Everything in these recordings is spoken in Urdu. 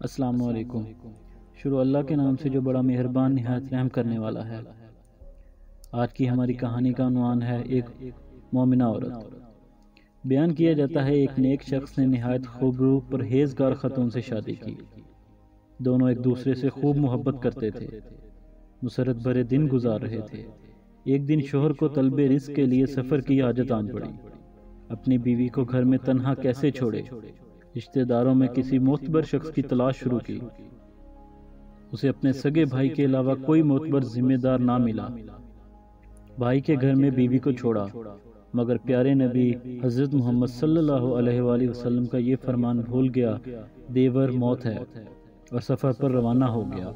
السلام علیکم۔ شروع اللہ کے نام سے جو بڑا مہربان نہایت رحم کرنے والا ہے۔ آج کی ہماری کہانی کا عنوان ہے ایک مومنہ عورت۔ بیان کیا جاتا ہے ایک نیک شخص نے نہایت خوبرو پرہیزگار خاتون سے شادی کی۔ دونوں ایک دوسرے سے خوب محبت کرتے تھے، مسرت بھرے دن گزار رہے تھے۔ ایک دن شوہر کو طلب رزق کے لیے سفر کی حاجت آن پڑی۔ اپنی بیوی کو گھر میں تنہا کیسے چھوڑے؟ رشتہ داروں میں کسی معتبر شخص کی تلاش شروع کی۔ اسے اپنے سگے بھائی کے علاوہ کوئی معتبر ذمہ دار نہ ملا۔ بھائی کے گھر میں بیوی کو چھوڑا، مگر پیارے نبی حضرت محمد صلی اللہ علیہ وآلہ وسلم کا یہ فرمان بھول گیا، دیور موت ہے، اور سفر پر روانہ ہو گیا۔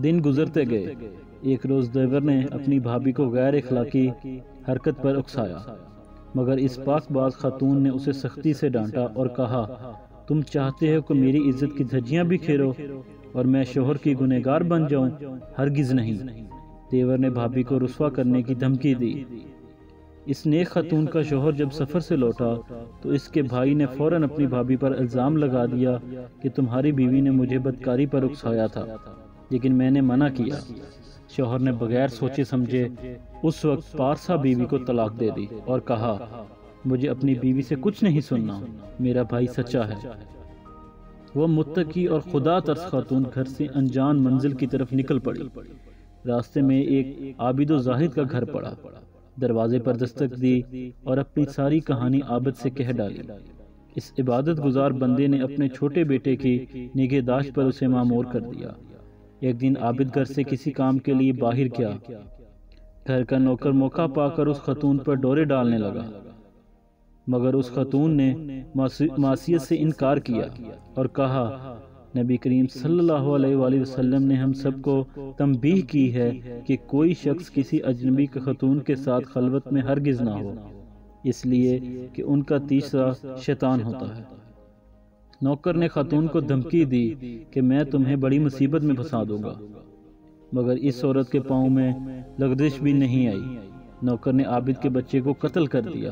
دن گزرتے گئے۔ ایک روز دیور نے اپنی بھابھی کو غیر اخلاقی حرکت پر اکسایا، مگر اس پاک باز خاتون نے اسے سختی سے ڈانٹا اور کہا، تم چاہتے ہو کہ میری عزت کی دھجیاں بھی کھیرو اور میں شوہر کی گنہگار بن جاؤں؟ ہرگز نہیں۔ دیور نے بھابھی کو رسوا کرنے کی دھمکی دی۔ اس نیک خاتون کا شوہر جب سفر سے لوٹا تو اس کے بھائی نے فوراً اپنی بھابھی پر الزام لگا دیا کہ تمہاری بیوی نے مجھے بدکاری پر اکسایا تھا، لیکن میں نے منع کیا۔ شوہر نے بغیر سوچے سمجھے اس وقت پارسا بیوی کو طلاق دے دی اور کہا، مجھے اپنی بیوی سے کچھ نہیں سننا، میرا بھائی سچا ہے۔ وہ متقی اور خدا ترس خاتون گھر سے انجان منزل کی طرف نکل پڑی۔ راستے میں ایک عابد و زاہد کا گھر پڑا۔ دروازے پر دستک دی اور اپنی ساری کہانی عابد سے کہہ ڈالی۔ اس عبادت گزار بندے نے اپنے چھوٹے بیٹے کی نگہداشت پر اسے مامور کر دیا۔ ایک دن عابد گھر سے کسی کام کے لیے باہر گیا۔ گھر کا نوکر موقع پا کر اس خاتون پر ڈورے ڈالنے لگا، مگر اس خاتون نے معصیت سے انکار کیا اور کہا، نبی کریم صلی اللہ علیہ وآلہ وسلم نے ہم سب کو تنبیہ کی ہے کہ کوئی شخص کسی اجنبی خاتون کے ساتھ خلوت میں ہرگز نہ ہو، اس لیے کہ ان کا تیسرا شیطان ہوتا ہے۔ نوکر نے خاتون کو دھمکی دی کہ میں تمہیں بڑی مصیبت میں پھنسا دوں گا، مگر اس عورت کے پاؤں میں لغزش بھی نہیں آئی۔ نوکر نے عابد کے بچے کو قتل کر دیا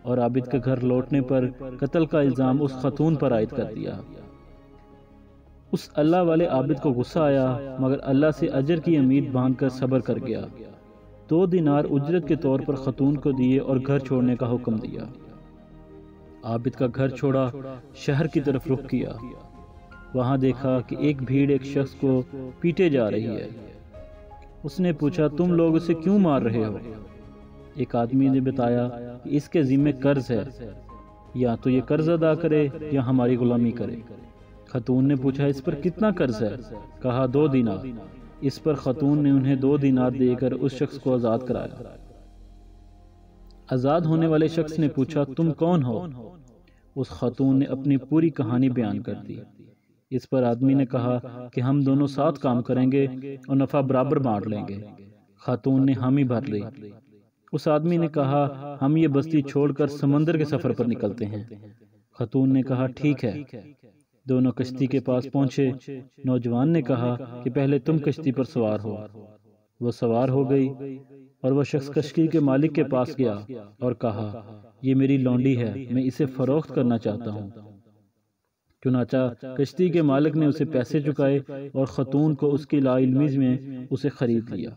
اور عابد کے گھر لوٹنے پر قتل کا الزام اس خاتون پر عائد کر دیا۔ اس اللہ والے عابد کو غصہ آیا، مگر اللہ سے اجر کی امید باندھ کر صبر کر گیا۔ 2 دینار اجرت کے طور پر خاتون کو دیے اور گھر چھوڑنے کا حکم دیا۔ عابد کا گھر چھوڑا، شہر کی طرف رخ کیا۔ وہاں دیکھا کہ ایک بھیڑ ایک شخص کو پیٹے جا رہی ہے۔ اس نے پوچھا، تم لوگ اسے کیوں مار رہے ہو؟ ایک آدمی نے بتایا کہ اس کے ذمہ قرض ہے، یا تو یہ قرض ادا کرے یا ہماری غلامی کرے۔ خاتون نے پوچھا، اس پر کتنا قرض ہے؟ کہا، 2 دینار۔ اس پر خاتون نے انہیں 2 دینار دے کر اس شخص کو آزاد کرایا۔ آزاد ہونے والے شخص نے پوچھا، تم کون ہو؟ اس خاتون نے اپنی پوری کہانی بیان کر دی۔ اس پر آدمی نے کہا کہ ہم دونوں ساتھ کام کریں گے اور نفع برابر بانٹ لیں گے۔ خاتون نے حامی بھر لی۔ اس آدمی نے کہا، ہم یہ بستی چھوڑ کر سمندر کے سفر پر نکلتے ہیں۔ خاتون نے کہا، ٹھیک ہے۔ دونوں کشتی کے پاس پہنچے۔ نوجوان نے کہا کہ پہلے تم کشتی پر سوار ہو۔ وہ سوار ہو گئی اور وہ شخص کشتی کے مالک کے پاس گیا اور کہا، یہ میری لونڈی ہے، میں اسے فروخت کرنا چاہتا ہوں۔ چنانچہ کشتی کے مالک نے اسے پیسے چکائے اور خاتون کو اس کی لا علمی میں اسے خرید لیا۔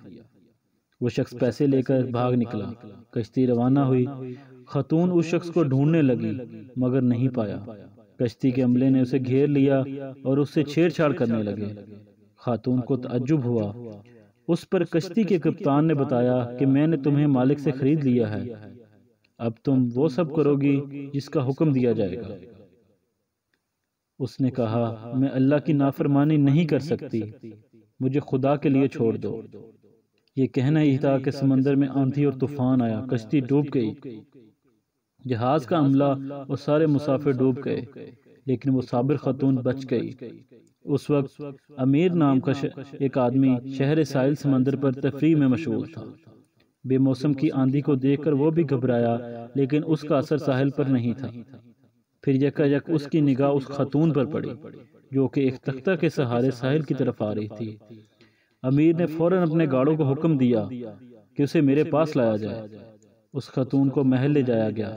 وہ شخص پیسے لے کر بھاگ نکلا۔ کشتی روانہ ہوئی۔ خاتون اس شخص کو ڈھونڈنے لگی، مگر نہیں پایا۔ کشتی کے عملے نے اسے گھیر لیا اور اس سے چھیڑ چھاڑ کرنے لگے۔ خاتون کو تعجب ہوا۔ اس پر کشتی کے کپتان نے بتایا کہ میں نے تمہیں مالک سے خرید لیا ہے، اب تم وہ سب کرو گی جس کا حکم دیا جائے گا۔ اس نے کہا، میں اللہ کی نافرمانی نہیں کر سکتی، مجھے خدا کے لیے چھوڑ دو۔ یہ کہنا ہی تھا کہ سمندر میں آندھی اور طوفان آیا، کشتی ڈوب گئی۔ جہاز کا عملہ اور سارے مسافر ڈوب گئے، لیکن وہ صابر خاتون بچ گئی۔ اس وقت امیر نام کا ایک آدمی شہر ساحل سمندر پر تفریح میں مشغول تھا۔ بے موسم کی آندھی کو دیکھ کر وہ بھی گھبرایا، لیکن اس کا اثر ساحل پر نہیں تھا۔ پھر یکایک اس کی نگاہ اس خاتون پر پڑی جو کہ ایک تختہ کے سہارے ساحل کی طرف آ رہی تھی۔ امیر نے فوراً اپنے گاڑوں کو حکم دیا کہ اسے میرے پاس لایا جائے۔ اس خاتون کو محل لے جایا گیا۔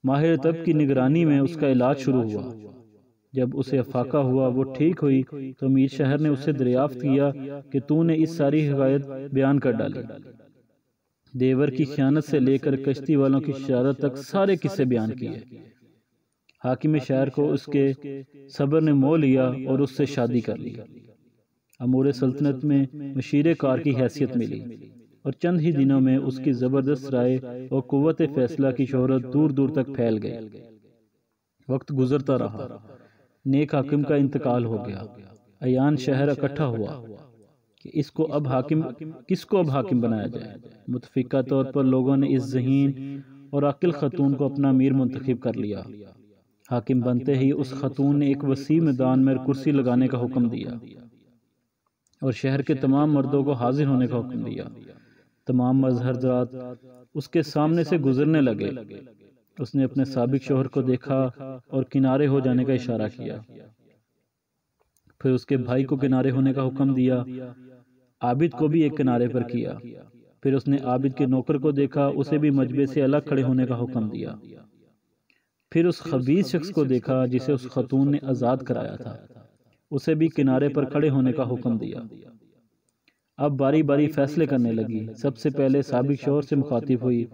ماہر طب کی نگرانی میں اس کا علاج شروع ہوا۔ جب اسے افاقہ ہوا وہ ٹھیک ہوئی تو امیر شہر نے اس سے دریافت کیا کہ تو نے اس ساری حقائق بیان کر ڈالی۔ دیور کی خیانت سے لے کر کشتی والوں کی شرارت تک سارے قصے بیان کیے۔ حاکم شہر کو اس کے صبر نے مول لیا اور اس سے شادی کر لی۔ امور سلطنت میں مشیر کار کی حیثیت ملی اور چند ہی دنوں میں اس کی زبردست رائے اور قوت فیصلہ کی شہرت دور دور تک پھیل گئی۔ وقت گزرتا رہا، نیک حاکم کا انتقال ہو گیا۔ ایان شہر اکٹھا ہوا کہ کس کو اب حاکم بنایا جائے۔ متفقہ طور پر لوگوں نے اس ذہین اور عاقل خاتون کو اپنا امیر منتخب کر لیا۔ حاکم بنتے ہی اس خاتون نے ایک وسیع میدان میں کرسی لگانے کا حکم دیا اور شہر کے تمام مردوں کو حاضر ہونے کا حکم دیا۔ تمام مظہر حضرات اس کے سامنے سے گزرنے لگے۔ اس نے اپنے سابق شوہر کو دیکھا اور کنارے ہو جانے کا اشارہ کیا، پھر اس کے بھائی کو کنارے ہونے کا حکم دیا، عابد کو بھی ایک کنارے پر کیا، پھر اس نے عابد کے نوکر کو دیکھا، اسے بھی مجبے سے الگ کھڑے ہونے کا حکم دیا، پھر اس خبیث شخص کو دیکھا جسے اس خاتون نے آزاد کرایا تھا، اسے بھی کنارے پر کھڑے ہونے کا حکم دیا۔ اب باری باری فیصلے کرنے لگی۔ سب سے پہلے سابق شوہر سے مخاطب ہوئی،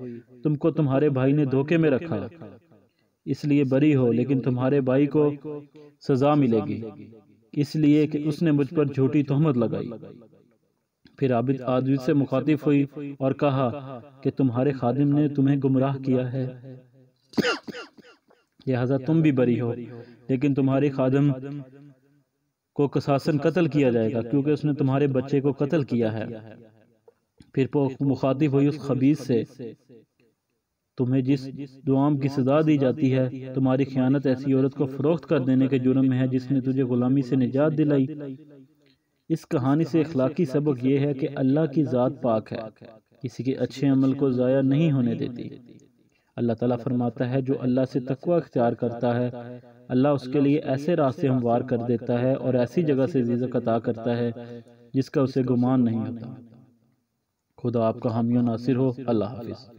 تم کو تمہارے بھائی نے دھوکے میں رکھا، اس لیے بری ہو، لیکن تمہارے بھائی کو سزا ملے گی اس لیے کہ اس نے مجھ پر جھوٹی تہمت لگائی۔ پھر عابد سے مخاطب ہوئی اور کہا کہ تمہارے خادم نے تمہیں گمراہ کیا ہے، لہذا تم بھی بری ہو، لیکن تمہاری خادم کو قصاصاً قتل کیا جائے گا کیونکہ اس نے تمہارے بچے کو قتل کیا ہے۔ پھر مخاطب ہوئی اس خبیث سے، تمہیں جس دعام کی سزا دی جاتی ہے، تمہاری خیانت ایسی عورت کو فروخت کر دینے کے جرم میں ہے جس نے تجھے غلامی سے نجات دلائی۔ اس کہانی سے اخلاقی سبق یہ ہے کہ اللہ کی ذات پاک ہے، کسی کے اچھے عمل کو ضائع نہیں ہونے دیتی۔ اللہ تعالیٰ فرماتا ہے جو اللہ سے تقوی اختیار کرتا ہے، اللہ اس کے لیے ایسے راستے ہموار کر دیتا ہے اور ایسی جگہ سے رزق عطا کرتا ہے جس کا اسے گمان نہیں ہوتا۔ خدا آپ کا حامی و ناصر ہو۔ اللہ حافظ۔